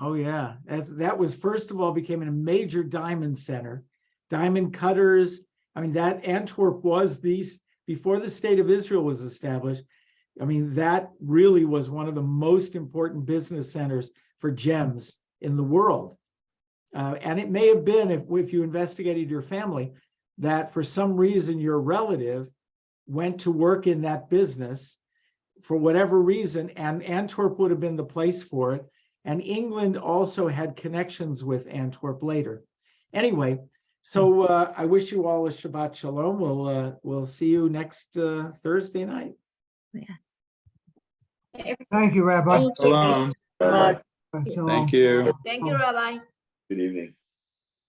Oh yeah, that was, first of all, became a major diamond center, diamond cutters. I mean, that Antwerp was before the state of Israel was established. I mean, that really was one of the most important business centers for gems in the world. And it may have been, if you investigated your family, that for some reason your relative went to work in that business for whatever reason, and Antwerp would have been the place for it. And England also had connections with Antwerp later. Anyway, so I wish you all a Shabbat Shalom. We'll see you next Thursday night. Thank you, Rabbi. Thank you. Shalom. Rabbi, Shalom. Thank you. Thank you, Rabbi. good evening.